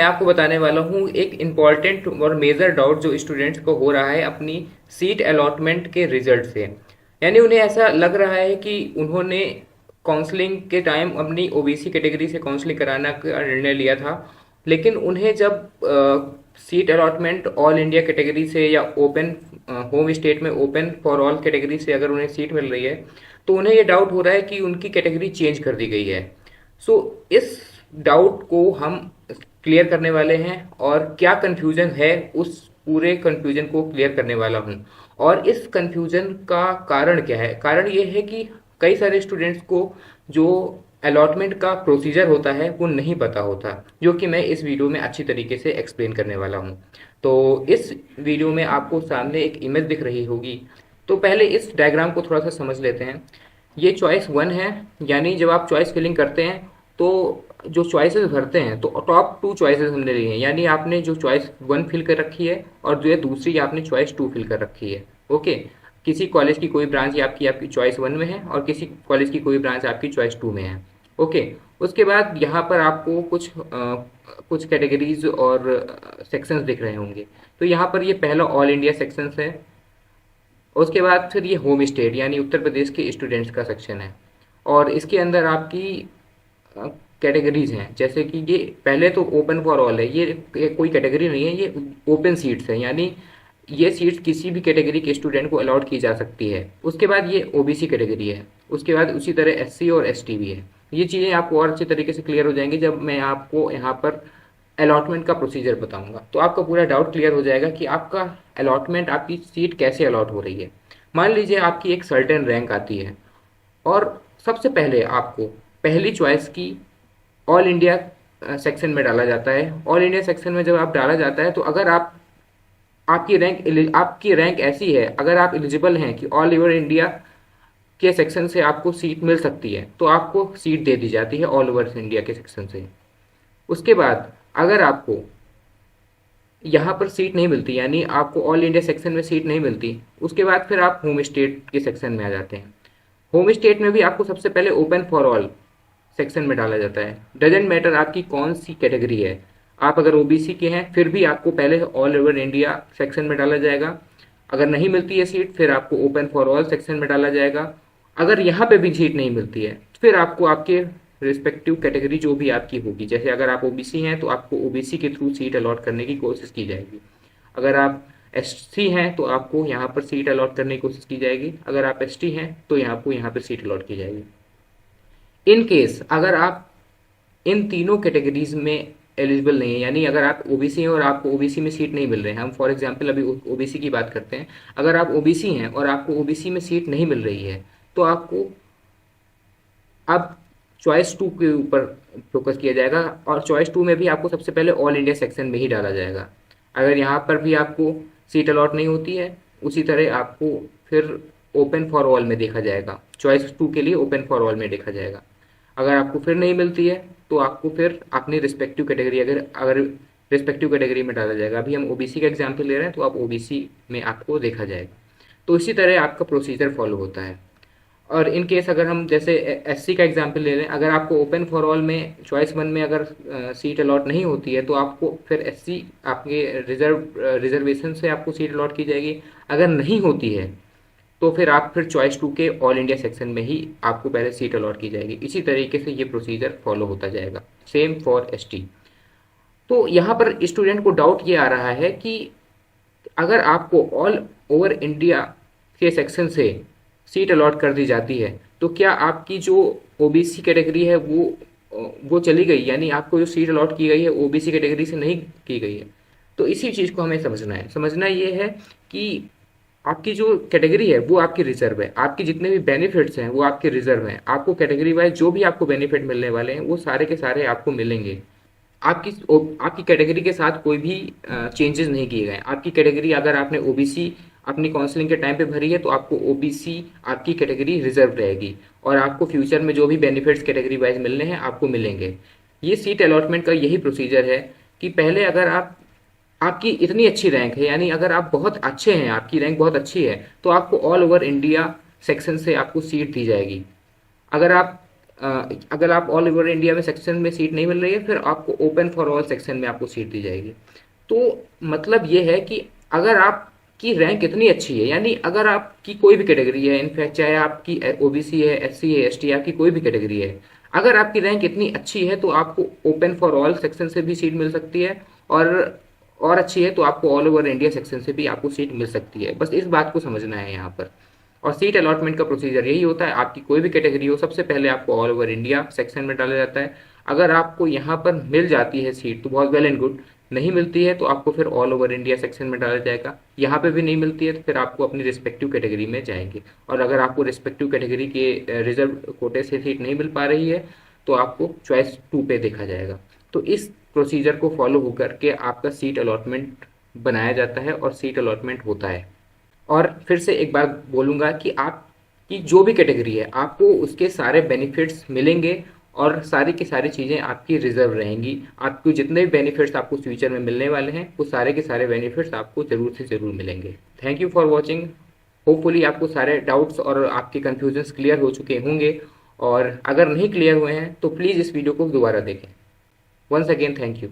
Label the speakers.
Speaker 1: मैं आपको बताने वाला हूँ एक इम्पॉर्टेंट और मेजर डाउट जो स्टूडेंट्स को हो रहा है अपनी सीट अलॉटमेंट के रिजल्ट से। यानी उन्हें ऐसा लग रहा है कि उन्होंने काउंसलिंग के टाइम अपनी ओबीसी कैटेगरी से काउंसलिंग कराना का निर्णय लिया था, लेकिन उन्हें जब seat allotment all India category से या ओपन होम स्टेट में ओपन फॉर ऑल कैटेगरी से अगर उन्हें सीट मिल रही है, तो उन्हें ये डाउट हो रहा है कि उनकी कैटेगरी चेंज कर दी गई है। सो इस डाउट को हम क्लियर करने वाले हैं और क्या कंफ्यूजन है उस पूरे कंफ्यूजन को क्लियर करने वाला हूँ। और इस कंफ्यूजन का कारण क्या है? कारण ये है कि कई सारे स्टूडेंट्स को जो अलॉटमेंट का प्रोसीजर होता है वो नहीं पता होता, जो कि मैं इस वीडियो में अच्छी तरीके से एक्सप्लेन करने वाला हूँ। तो इस वीडियो में आपको सामने एक इमेज दिख रही होगी। तो पहले इस डायग्राम को थोड़ा सा समझ लेते हैं। ये चॉइस 1 है, यानी जब आप चॉइस फिलिंग करते हैं तो जो चॉइसेस भरते हैं तो टॉप 2 चॉइसेस हमने ली हैं, यानी आपने जो चॉइस 1 फिल कर रखी है और जो है दूसरी आपने चॉइस 2 फिल कर रखी है। ओके, किसी कॉलेज की कोई ब्रांच आपकी आपकी चॉइस 1 में है और किसी कॉलेज की कोई ब्रांच आपकी चॉइस 2 में है। ओके, उसके बाद यहाँ पर आपको कुछ कैटेगरीज और सेक्शंस दिख रहे होंगे। तो यहाँ पर ये पहला ऑल इंडिया सेक्शंस है। उसके बाद फिर ये होम स्टेट यानी उत्तर प्रदेश के स्टूडेंट्स का सेक्शन है। और इसके अंदर आपकी कैटेगरीज हैं, जैसे कि ये पहले तो ओपन फॉर ऑल है, ये कोई कैटेगरी नहीं है, ये ओपन सीट्स है, यानी ये सीट्स किसी भी कैटेगरी के स्टूडेंट को अलॉट की जा सकती है। उसके बाद ये ओबीसी कैटेगरी है, उसके बाद उसी तरह एससी और एसटी भी है। ये चीज़ें आपको और अच्छे तरीके से क्लियर हो जाएंगी जब मैं आपको यहाँ पर अलॉटमेंट का प्रोसीजर बताऊंगा, तो आपका पूरा डाउट क्लियर हो जाएगा कि आपका अलॉटमेंट, आपकी सीट कैसे अलॉट हो रही है। मान लीजिए आपकी एक सर्टेन रैंक आती है और सबसे पहले आपको पहली चॉइस की ऑल इंडिया सेक्शन में डाला जाता है। ऑल इंडिया सेक्शन में जब आप डाला जाता है तो अगर आपकी रैंक ऐसी है, अगर आप एलिजिबल हैं कि ऑल ओवर इंडिया के सेक्शन से आपको सीट मिल सकती है, तो आपको सीट दे दी जाती है ऑल ओवर इंडिया के सेक्शन से। उसके बाद अगर आपको यहाँ पर सीट नहीं मिलती, यानी आपको ऑल इंडिया सेक्शन में सीट नहीं मिलती, उसके बाद फिर आप होम स्टेट के सेक्शन में आ जाते हैं। होम स्टेट में भी आपको सबसे पहले ओपन फॉर ऑल सेक्शन में डाला जाता है। डजेंट मैटर आपकी कौन सी कैटेगरी है, आप अगर ओबीसी के हैं फिर भी आपको पहले ऑल ओवर इंडिया सेक्शन में डाला जाएगा। अगर नहीं मिलती है सीट फिर आपको ओपन फॉर ऑल सेक्शन में डाला जाएगा। अगर यहाँ पे भी सीट नहीं मिलती है फिर आपको आपके रिस्पेक्टिव कैटेगरी जो भी आपकी होगी, जैसे अगर आप ओबीसी हैं तो आपको ओबीसी के थ्रू सीट अलॉट करने की कोशिश की जाएगी। अगर आप एससी हैं तो आपको यहाँ पर सीट अलॉट करने की कोशिश की जाएगी। अगर आप एसटी हैं तो आपको यहाँ पर सीट अलॉट की जाएगी। इन केस अगर आप इन तीनों कैटेगरीज में एलिजिबल नहीं है, यानी अगर आप ओबीसी हैं और आपको ओबीसी में सीट नहीं मिल रहे हैं, हम फॉर एग्जांपल अभी ओबीसी की बात करते हैं। अगर आप ओबीसी हैं और आपको ओबीसी में सीट नहीं मिल रही है तो आपको अब चॉइस 2 के ऊपर फोकस किया जाएगा और चॉइस 2 में भी आपको सबसे पहले ऑल इंडिया सेक्शन में ही डाला जाएगा। अगर यहाँ पर भी आपको सीट अलॉट नहीं होती है, उसी तरह आपको फिर ओपन फॉर ऑल में देखा जाएगा, चॉइस 2 के लिए ओपन फॉर ऑल में देखा जाएगा। अगर आपको फिर नहीं मिलती है तो आपको फिर अपनी रिस्पेक्टिव कैटेगरी अगर रिस्पेक्टिव कैटेगरी में डाला जाएगा। अभी हम ओबीसी का एग्जाम्पल ले रहे हैं तो आप ओबीसी में आपको देखा जाएगा। तो इसी तरह आपका प्रोसीजर फॉलो होता है। और इन केस अगर हम जैसे एससी का एग्जांपल ले लें, अगर आपको ओपन फॉर ऑल में चॉइस 1 में अगर सीट अलॉट नहीं होती है तो आपको फिर एससी आपके रिजर्वेशन से आपको सीट अलॉट की जाएगी। अगर नहीं होती है तो फिर आप फिर चॉइस 2 के ऑल इंडिया सेक्शन में ही आपको पहले सीट अलॉट की जाएगी। इसी तरीके से ये प्रोसीजर फॉलो होता जाएगा, सेम फॉर एसटी। तो यहाँ पर स्टूडेंट को डाउट ये आ रहा है कि अगर आपको ऑल ओवर इंडिया के सेक्शन से सीट अलॉट कर दी जाती है तो क्या आपकी जो ओबीसी कैटेगरी है वो चली गई, यानी आपको जो सीट अलॉट की गई है ओबीसी कैटेगरी से नहीं की गई है। तो इसी चीज़ को हमें समझना ये है कि आपकी जो कैटेगरी है वो आपकी रिजर्व है, आपकी जितने भी बेनिफिट्स हैं वो आपके रिजर्व हैं। आपको कैटेगरी वाइज जो भी आपको बेनिफिट मिलने वाले हैं वो सारे के सारे आपको मिलेंगे। आपकी कैटेगरी के साथ कोई भी चेंजेस नहीं किए गए। आपकी कैटेगरी अगर आपने ओबीसी अपनी काउंसलिंग के टाइम पे भरी है तो आपको ओबीसी आपकी कैटेगरी रिजर्व रहेगी और आपको फ्यूचर में जो भी बेनिफिट्स कैटेगरी वाइज मिलने हैं आपको मिलेंगे। ये सीट अलॉटमेंट का यही प्रोसीजर है कि पहले अगर आपकी इतनी अच्छी रैंक है, यानी अगर आप बहुत अच्छे हैं, आपकी रैंक बहुत अच्छी है, तो आपको ऑल ओवर इंडिया सेक्शन से आपको सीट दी जाएगी। अगर आप अगर आप ऑल ओवर इंडिया में सेक्शन में सीट नहीं मिल रही है, फिर आपको ओपन फॉर ऑल सेक्शन में आपको सीट दी जाएगी। तो मतलब ये है कि अगर आपकी रैंक इतनी अच्छी है, यानी अगर आपकी कोई भी कैटेगरी है, इनफैक्ट चाहे आपकी ओबीसी है, एससी है, एसटी है, आपकी कोई भी कैटेगरी है, अगर आपकी रैंक इतनी अच्छी है तो आपको ओपन फॉर ऑल सेक्शन से भी सीट मिल सकती है, और अच्छी है तो आपको ऑल ओवर इंडिया सेक्शन से भी आपको सीट मिल सकती है। बस इस बात को समझना है यहाँ पर। और सीट अलॉटमेंट का प्रोसीजर यही होता है, आपकी कोई भी कैटेगरी हो, सबसे पहले आपको ऑल ओवर इंडिया सेक्शन में डाला जाता है। अगर आपको यहाँ पर मिल जाती है सीट तो बहुत वेल एंड गुड, नहीं मिलती है तो आपको फिर ऑल ओवर इंडिया सेक्शन में डाला जाएगा। यहाँ पे भी नहीं मिलती है तो फिर आपको अपनी रिस्पेक्टिव कैटेगरी में जाएंगे, और अगर आपको रिस्पेक्टिव कैटेगरी के रिजर्व कोटे से सीट नहीं मिल पा रही है तो आपको चॉइस 2 पे देखा जाएगा। तो इस प्रोसीजर को फॉलो होकर के आपका सीट अलॉटमेंट बनाया जाता है और सीट अलॉटमेंट होता है। और फिर से एक बार बोलूँगा कि आपकी जो भी कैटेगरी है आपको उसके सारे बेनिफिट्स मिलेंगे, और सारी की सारी चीज़ें आपकी रिजर्व रहेंगी। आपको जितने भी बेनिफिट्स आपको फ्यूचर में मिलने वाले हैं वो सारे के सारे बेनिफिट्स आपको ज़रूर से ज़रूर मिलेंगे। Thank you for watching. Hopefully आपको सारे डाउट्स और आपके कन्फ्यूजन्स क्लियर हो चुके होंगे, और अगर नहीं क्लियर हुए हैं तो प्लीज़ इस वीडियो को दोबारा देखें। Once again thank you.